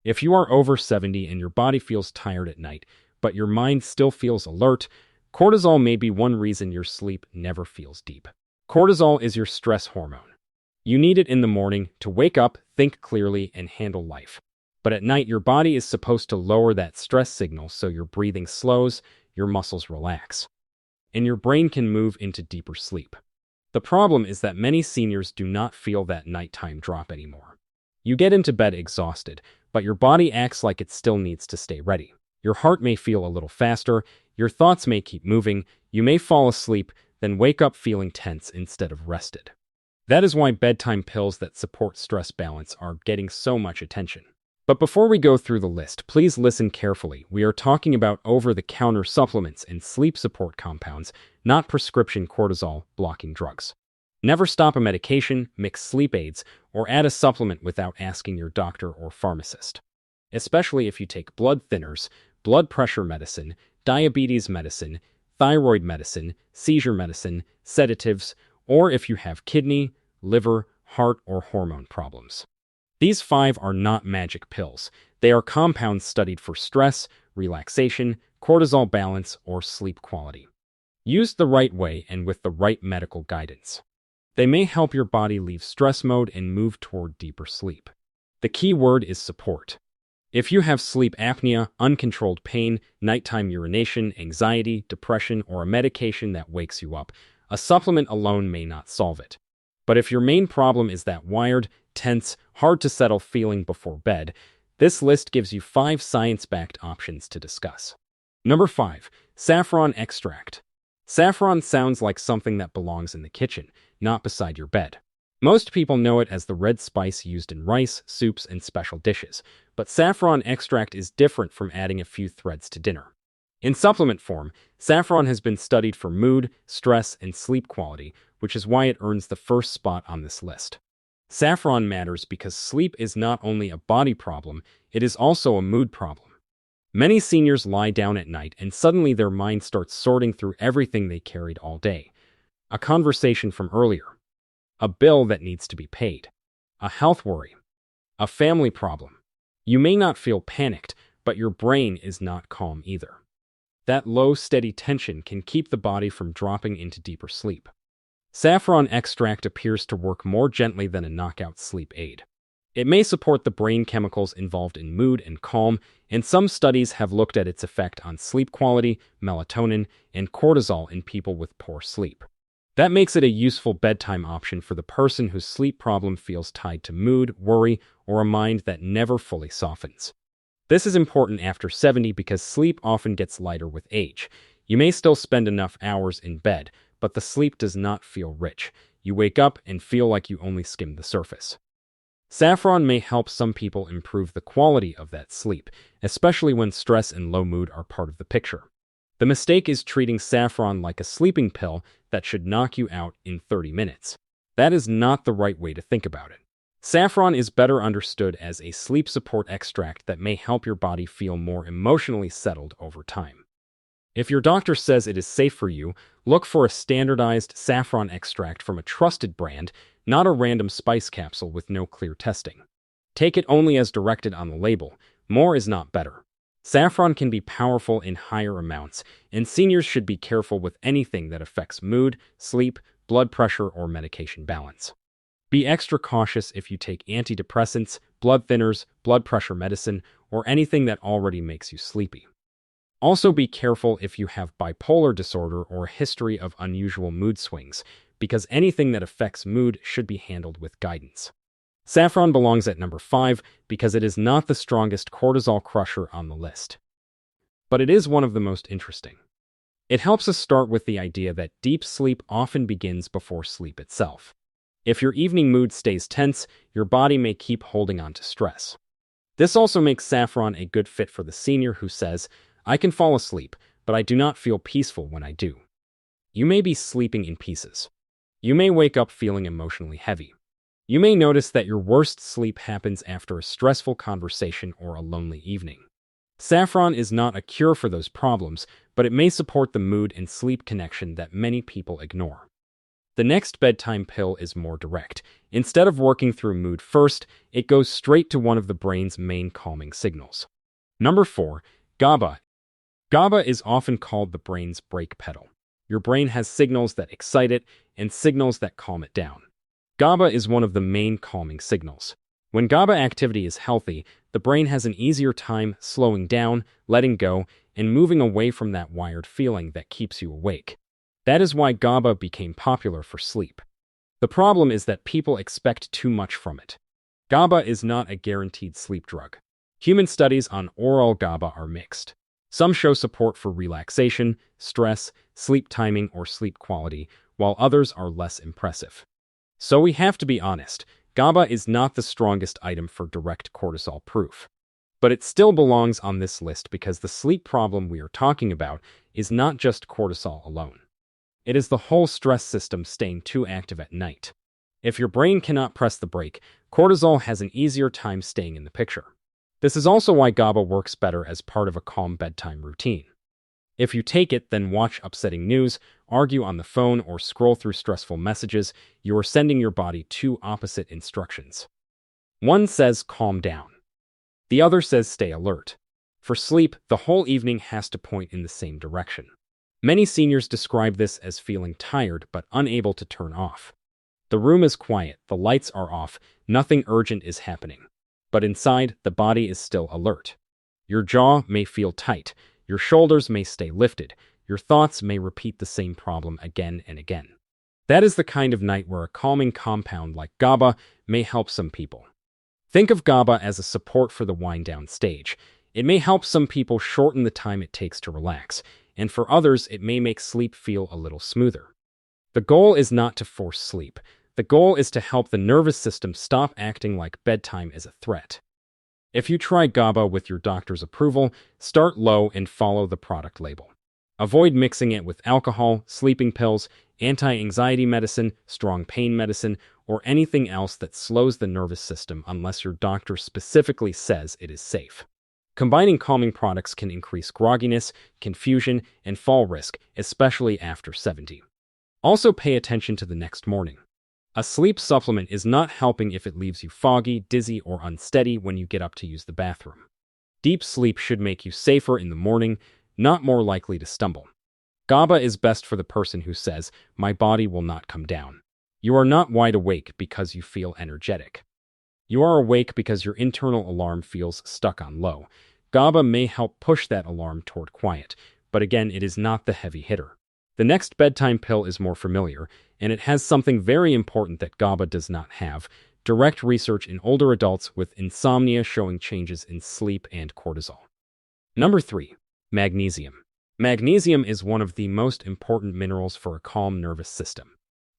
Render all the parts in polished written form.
If you are over 70 and your body feels tired at night, but your mind still feels alert, cortisol may be one reason your sleep never feels deep. Cortisol is your stress hormone. You need it in the morning to wake up, think clearly, and handle life. But at night, your body is supposed to lower that stress signal so your breathing slows, your muscles relax, and your brain can move into deeper sleep. The problem is that many seniors do not feel that nighttime drop anymore. You get into bed exhausted, but your body acts like it still needs to stay ready. Your heart may feel a little faster, your thoughts may keep moving, you may fall asleep, then wake up feeling tense instead of rested. That is why bedtime pills that support stress balance are getting so much attention. But before we go through the list, please listen carefully. We are talking about over-the-counter supplements and sleep support compounds, not prescription cortisol-blocking drugs. Never stop a medication, mix sleep aids, or add a supplement without asking your doctor or pharmacist. Especially if you take blood thinners, blood pressure medicine, diabetes medicine, thyroid medicine, seizure medicine, sedatives, or if you have kidney, liver, heart, or hormone problems. These 5 are not magic pills. They are compounds studied for stress, relaxation, cortisol balance, or sleep quality. Used the right way and with the right medical guidance, they may help your body leave stress mode and move toward deeper sleep. The key word is support. If you have sleep apnea, uncontrolled pain, nighttime urination, anxiety, depression, or a medication that wakes you up, a supplement alone may not solve it. But if your main problem is that wired, tense, hard-to-settle feeling before bed, this list gives you 5 science-backed options to discuss. Number 5. Saffron extract. Saffron sounds like something that belongs in the kitchen, not beside your bed. Most people know it as the red spice used in rice, soups, and special dishes, but saffron extract is different from adding a few threads to dinner. In supplement form, saffron has been studied for mood, stress, and sleep quality, which is why it earns the first spot on this list. Saffron matters because sleep is not only a body problem, it is also a mood problem. Many seniors lie down at night and suddenly their mind starts sorting through everything they carried all day. A conversation from earlier, a bill that needs to be paid, a health worry, a family problem. You may not feel panicked, but your brain is not calm either. That low, steady tension can keep the body from dropping into deeper sleep. Saffron extract appears to work more gently than a knockout sleep aid. It may support the brain chemicals involved in mood and calm, and some studies have looked at its effect on sleep quality, melatonin, and cortisol in people with poor sleep. That makes it a useful bedtime option for the person whose sleep problem feels tied to mood, worry, or a mind that never fully softens. This is important after 70 because sleep often gets lighter with age. You may still spend enough hours in bed, but the sleep does not feel rich. You wake up and feel like you only skimmed the surface. Saffron may help some people improve the quality of that sleep, especially when stress and low mood are part of the picture. The mistake is treating saffron like a sleeping pill that should knock you out in 30 minutes. That is not the right way to think about it. Saffron is better understood as a sleep support extract that may help your body feel more emotionally settled over time. If your doctor says it is safe for you, look for a standardized saffron extract from a trusted brand, not a random spice capsule with no clear testing. Take it only as directed on the label. More is not better. Saffron can be powerful in higher amounts, and seniors should be careful with anything that affects mood, sleep, blood pressure, or medication balance. Be extra cautious if you take antidepressants, blood thinners, blood pressure medicine, or anything that already makes you sleepy. Also be careful if you have bipolar disorder or a history of unusual mood swings, because anything that affects mood should be handled with guidance. Saffron belongs at number 5 because it is not the strongest cortisol crusher on the list. But it is one of the most interesting. It helps us start with the idea that deep sleep often begins before sleep itself. If your evening mood stays tense, your body may keep holding on to stress. This also makes saffron a good fit for the senior who says, "I can fall asleep, but I do not feel peaceful when I do." You may be sleeping in pieces. You may wake up feeling emotionally heavy. You may notice that your worst sleep happens after a stressful conversation or a lonely evening. Saffron is not a cure for those problems, but it may support the mood and sleep connection that many people ignore. The next bedtime pill is more direct. Instead of working through mood first, it goes straight to one of the brain's main calming signals. Number 4. GABA. GABA is often called the brain's brake pedal. Your brain has signals that excite it and signals that calm it down. GABA is one of the main calming signals. When GABA activity is healthy, the brain has an easier time slowing down, letting go, and moving away from that wired feeling that keeps you awake. That is why GABA became popular for sleep. The problem is that people expect too much from it. GABA is not a guaranteed sleep drug. Human studies on oral GABA are mixed. Some show support for relaxation, stress, sleep timing, or sleep quality, while others are less impressive. So we have to be honest, GABA is not the strongest item for direct cortisol proof. But it still belongs on this list because the sleep problem we are talking about is not just cortisol alone. It is the whole stress system staying too active at night. If your brain cannot press the brake, cortisol has an easier time staying in the picture. This is also why GABA works better as part of a calm bedtime routine. If you take it, then watch upsetting news, argue on the phone, or scroll through stressful messages, you are sending your body two opposite instructions. One says calm down. The other says stay alert. For sleep, the whole evening has to point in the same direction. Many seniors describe this as feeling tired but unable to turn off. The room is quiet, the lights are off, nothing urgent is happening. But inside, the body is still alert. Your jaw may feel tight, your shoulders may stay lifted, your thoughts may repeat the same problem again and again. That is the kind of night where a calming compound like GABA may help some people. Think of GABA as a support for the wind-down stage. It may help some people shorten the time it takes to relax, and for others it may make sleep feel a little smoother. The goal is not to force sleep. The goal is to help the nervous system stop acting like bedtime is a threat. If you try GABA with your doctor's approval, start low and follow the product label. Avoid mixing it with alcohol, sleeping pills, anti-anxiety medicine, strong pain medicine, or anything else that slows the nervous system unless your doctor specifically says it is safe. Combining calming products can increase grogginess, confusion, and fall risk, especially after 70. Also pay attention to the next morning. A sleep supplement is not helping if it leaves you foggy, dizzy, or unsteady when you get up to use the bathroom. Deep sleep should make you safer in the morning, not more likely to stumble. GABA is best for the person who says, "My body will not come down." You are not wide awake because you feel energetic. You are awake because your internal alarm feels stuck on low. GABA may help push that alarm toward quiet, but again, it is not the heavy hitter. The next bedtime pill is more familiar, and it has something very important that GABA does not have: direct research in older adults with insomnia showing changes in sleep and cortisol. Number 3. Magnesium. Magnesium is one of the most important minerals for a calm nervous system.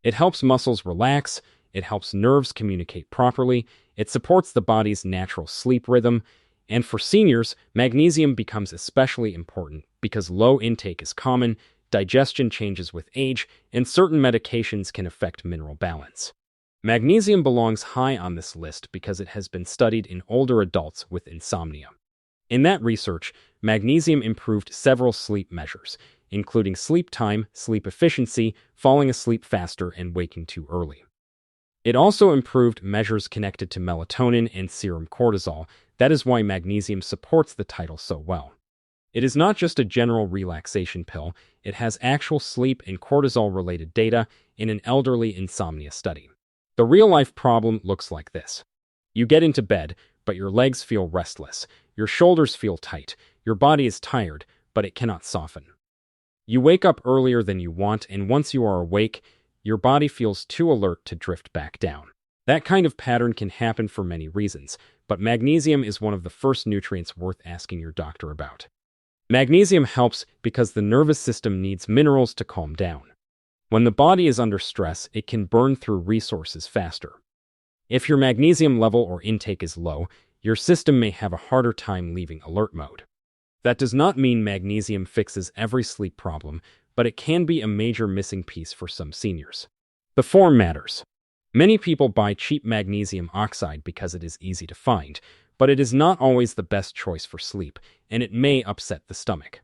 It helps muscles relax, it helps nerves communicate properly, it supports the body's natural sleep rhythm, and for seniors, magnesium becomes especially important because low intake is common, digestion changes with age, and certain medications can affect mineral balance. Magnesium belongs high on this list because it has been studied in older adults with insomnia. In that research, magnesium improved several sleep measures, including sleep time, sleep efficiency, falling asleep faster, and waking too early. It also improved measures connected to melatonin and serum cortisol. That is why magnesium supports the title so well. It is not just a general relaxation pill, it has actual sleep and cortisol-related data in an elderly insomnia study. The real-life problem looks like this. You get into bed, but your legs feel restless, your shoulders feel tight, your body is tired, but it cannot soften. You wake up earlier than you want, and once you are awake, your body feels too alert to drift back down. That kind of pattern can happen for many reasons, but magnesium is one of the first nutrients worth asking your doctor about. Magnesium helps because the nervous system needs minerals to calm down. When the body is under stress, it can burn through resources faster. If your magnesium level or intake is low, your system may have a harder time leaving alert mode. That does not mean magnesium fixes every sleep problem, but it can be a major missing piece for some seniors. The form matters. Many people buy cheap magnesium oxide because it is easy to find, but it is not always the best choice for sleep, and it may upset the stomach.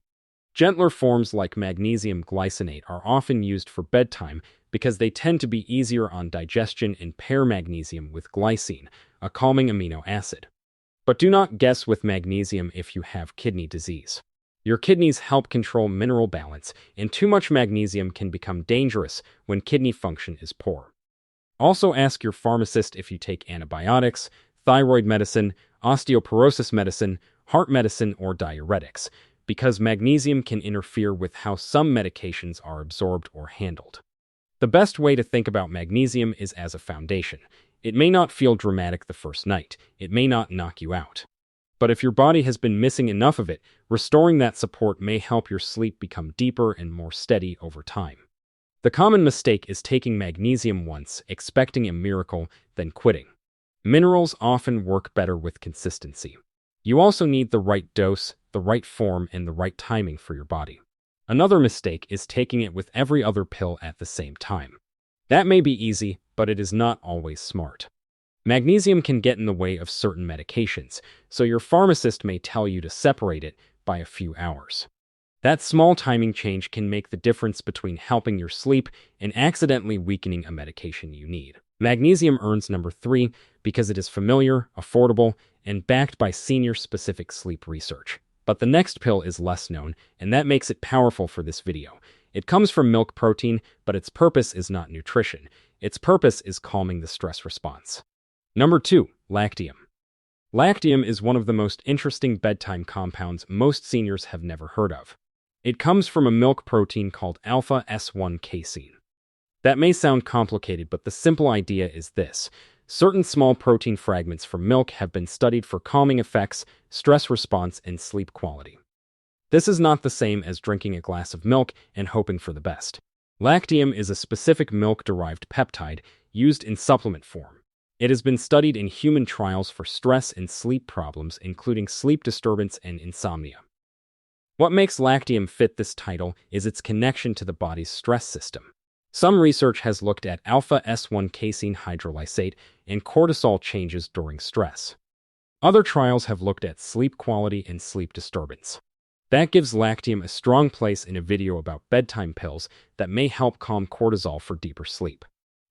Gentler forms like magnesium glycinate are often used for bedtime because they tend to be easier on digestion and pair magnesium with glycine, a calming amino acid. But do not guess with magnesium if you have kidney disease. Your kidneys help control mineral balance, and too much magnesium can become dangerous when kidney function is poor. Also ask your pharmacist if you take antibiotics, thyroid medicine, osteoporosis medicine, heart medicine, or diuretics, because magnesium can interfere with how some medications are absorbed or handled. The best way to think about magnesium is as a foundation. It may not feel dramatic the first night. It may not knock you out. But if your body has been missing enough of it, restoring that support may help your sleep become deeper and more steady over time. The common mistake is taking magnesium once, expecting a miracle, then quitting. Minerals often work better with consistency. You also need the right dose, the right form, and the right timing for your body. Another mistake is taking it with every other pill at the same time. That may be easy, but it is not always smart. Magnesium can get in the way of certain medications, so your pharmacist may tell you to separate it by a few hours. That small timing change can make the difference between helping your sleep and accidentally weakening a medication you need. Magnesium earns number 3 because it is familiar, affordable, and backed by senior-specific sleep research. But the next pill is less known, and that makes it powerful for this video. It comes from milk protein, but its purpose is not nutrition. Its purpose is calming the stress response. Number 2, Lactium. Lactium is one of the most interesting bedtime compounds most seniors have never heard of. It comes from a milk protein called alpha-S1 casein. That may sound complicated, but the simple idea is this. Certain small protein fragments from milk have been studied for calming effects, stress response, and sleep quality. This is not the same as drinking a glass of milk and hoping for the best. Lactium is a specific milk-derived peptide used in supplement form. It has been studied in human trials for stress and sleep problems, including sleep disturbance and insomnia. What makes Lactium fit this title is its connection to the body's stress system. Some research has looked at alpha-S1 casein hydrolysate and cortisol changes during stress. Other trials have looked at sleep quality and sleep disturbance. That gives Lactium a strong place in a video about bedtime pills that may help calm cortisol for deeper sleep.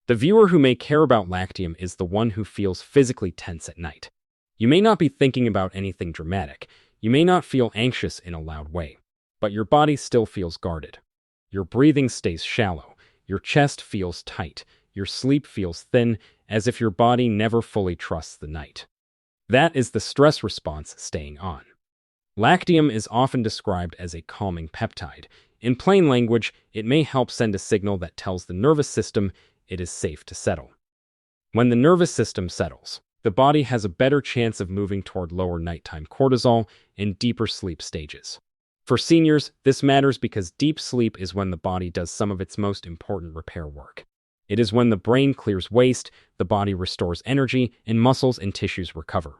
The viewer who may care about Lactium is the one who feels physically tense at night. You may not be thinking about anything dramatic. You may not feel anxious in a loud way, but your body still feels guarded. Your breathing stays shallow. Your chest feels tight. Your sleep feels thin, as if your body never fully trusts the night. That is the stress response staying on. Lactium is often described as a calming peptide. In plain language, it may help send a signal that tells the nervous system it is safe to settle. When the nervous system settles, the body has a better chance of moving toward lower nighttime cortisol and deeper sleep stages. For seniors, this matters because deep sleep is when the body does some of its most important repair work. It is when the brain clears waste, the body restores energy, and muscles and tissues recover.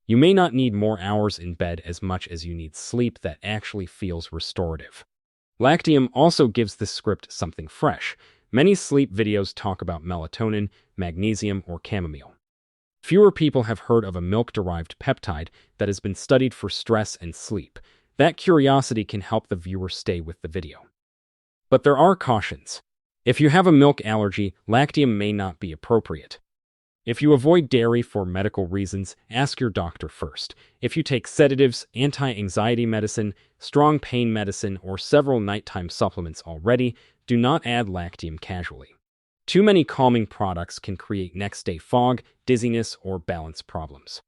You may not need more hours in bed as much as you need sleep that actually feels restorative. Lactium also gives this script something fresh. Many sleep videos talk about melatonin, magnesium, or chamomile. Fewer people have heard of a milk-derived peptide that has been studied for stress and sleep. That curiosity can help the viewer stay with the video. But there are cautions. If you have a milk allergy, Lactium may not be appropriate. If you avoid dairy for medical reasons, ask your doctor first. If you take sedatives, anti-anxiety medicine, strong pain medicine, or several nighttime supplements already, do not add Lactium casually. Too many calming products can create next-day fog, dizziness, or balance problems.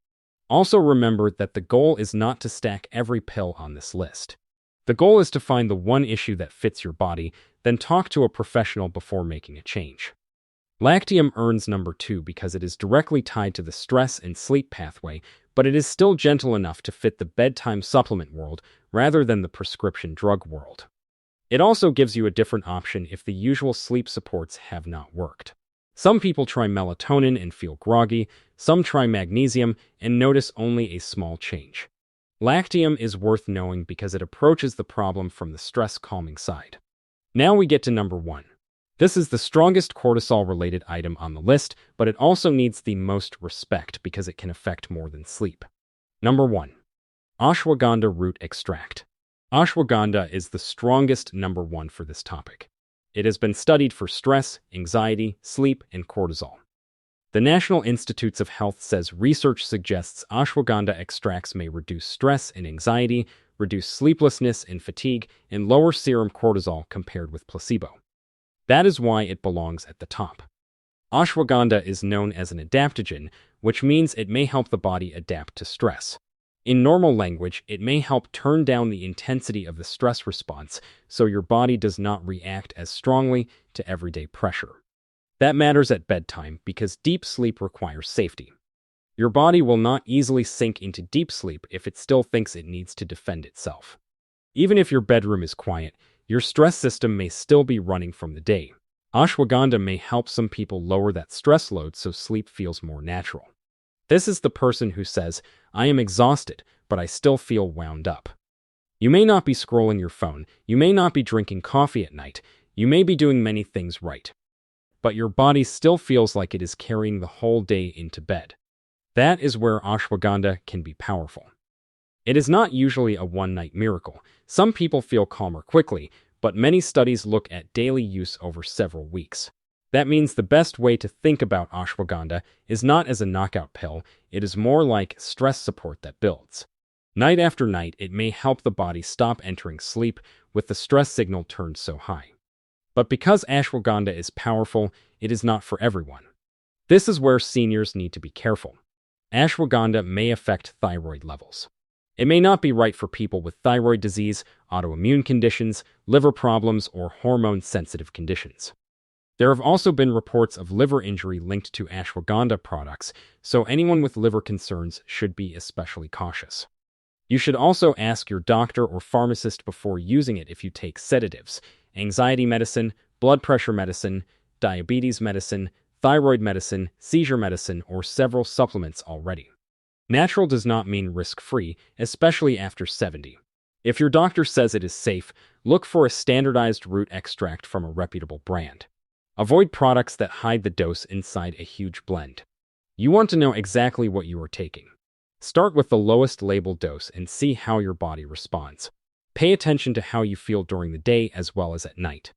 Also remember that the goal is not to stack every pill on this list. The goal is to find the one issue that fits your body, then talk to a professional before making a change. Lactium earns number 2 because it is directly tied to the stress and sleep pathway, but it is still gentle enough to fit the bedtime supplement world rather than the prescription drug world. It also gives you a different option if the usual sleep supports have not worked. Some people try melatonin and feel groggy, some try magnesium and notice only a small change. Lactium is worth knowing because it approaches the problem from the stress-calming side. Now we get to number 1. This is the strongest cortisol-related item on the list, but it also needs the most respect because it can affect more than sleep. Number 1. Ashwagandha root extract. Ashwagandha is the strongest number 1 for this topic. It has been studied for stress, anxiety, sleep, and cortisol. The National Institutes of Health says research suggests ashwagandha extracts may reduce stress and anxiety, reduce sleeplessness and fatigue, and lower serum cortisol compared with placebo. That is why it belongs at the top. Ashwagandha is known as an adaptogen, which means it may help the body adapt to stress. In normal language, it may help turn down the intensity of the stress response so your body does not react as strongly to everyday pressure. That matters at bedtime because deep sleep requires safety. Your body will not easily sink into deep sleep if it still thinks it needs to defend itself. Even if your bedroom is quiet, your stress system may still be running from the day. Ashwagandha may help some people lower that stress load so sleep feels more natural. This is the person who says, "I am exhausted, but I still feel wound up." You may not be scrolling your phone, you may not be drinking coffee at night, you may be doing many things right, but your body still feels like it is carrying the whole day into bed. That is where ashwagandha can be powerful. It is not usually a one-night miracle. Some people feel calmer quickly, but many studies look at daily use over several weeks. That means the best way to think about ashwagandha is not as a knockout pill, it is more like stress support that builds. Night after night, it may help the body stop entering sleep with the stress signal turned so high. But because ashwagandha is powerful, it is not for everyone. This is where seniors need to be careful. Ashwagandha may affect thyroid levels. It may not be right for people with thyroid disease, autoimmune conditions, liver problems, or hormone-sensitive conditions. There have also been reports of liver injury linked to ashwagandha products, so anyone with liver concerns should be especially cautious. You should also ask your doctor or pharmacist before using it if you take sedatives, anxiety medicine, blood pressure medicine, diabetes medicine, thyroid medicine, seizure medicine, or several supplements already. Natural does not mean risk-free, especially after 70. If your doctor says it is safe, look for a standardized root extract from a reputable brand. Avoid products that hide the dose inside a huge blend. You want to know exactly what you are taking. Start with the lowest labeled dose and see how your body responds. Pay attention to how you feel during the day as well as at night.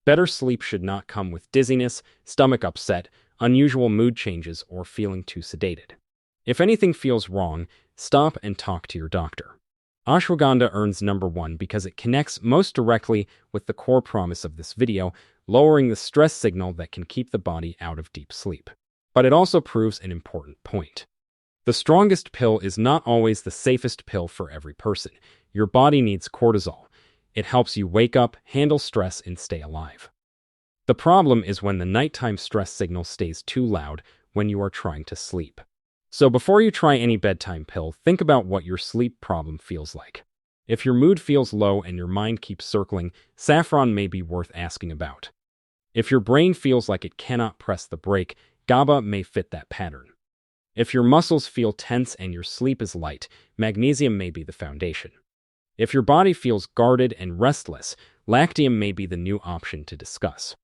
Better sleep should not come with dizziness, stomach upset, unusual mood changes, or feeling too sedated. If anything feels wrong, stop and talk to your doctor. Ashwagandha earns number 1 because it connects most directly with the core promise of this video, lowering the stress signal that can keep the body out of deep sleep. But it also proves an important point. The strongest pill is not always the safest pill for every person. Your body needs cortisol. It helps you wake up, handle stress, and stay alive. The problem is when the nighttime stress signal stays too loud when you are trying to sleep. So before you try any bedtime pill, think about what your sleep problem feels like. If your mood feels low and your mind keeps circling, saffron may be worth asking about. If your brain feels like it cannot press the brake, GABA may fit that pattern. If your muscles feel tense and your sleep is light, magnesium may be the foundation. If your body feels guarded and restless, Lactium may be the new option to discuss.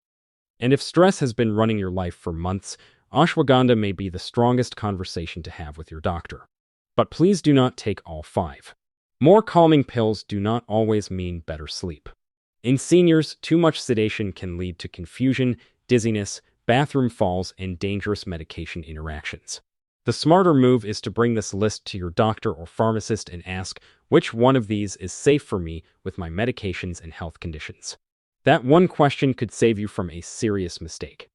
And if stress has been running your life for months, ashwagandha may be the strongest conversation to have with your doctor. But please do not take all 5. More calming pills do not always mean better sleep. In seniors, too much sedation can lead to confusion, dizziness, bathroom falls, and dangerous medication interactions. The smarter move is to bring this list to your doctor or pharmacist and ask, which one of these is safe for me with my medications and health conditions? That one question could save you from a serious mistake.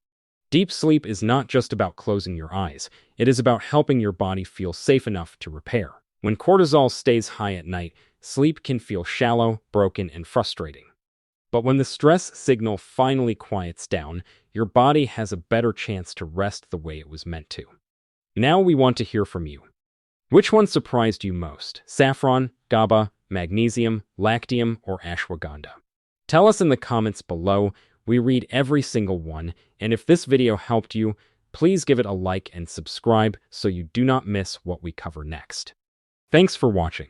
Deep sleep is not just about closing your eyes. It is about helping your body feel safe enough to repair. When cortisol stays high at night, sleep can feel shallow, broken, and frustrating. But when the stress signal finally quiets down, your body has a better chance to rest the way it was meant to. Now we want to hear from you. Which one surprised you most? Saffron, GABA, magnesium, Lactium, or ashwagandha? Tell us in the comments below. We read every single one, and if this video helped you, please give it a like and subscribe so you do not miss what we cover next. Thanks for watching.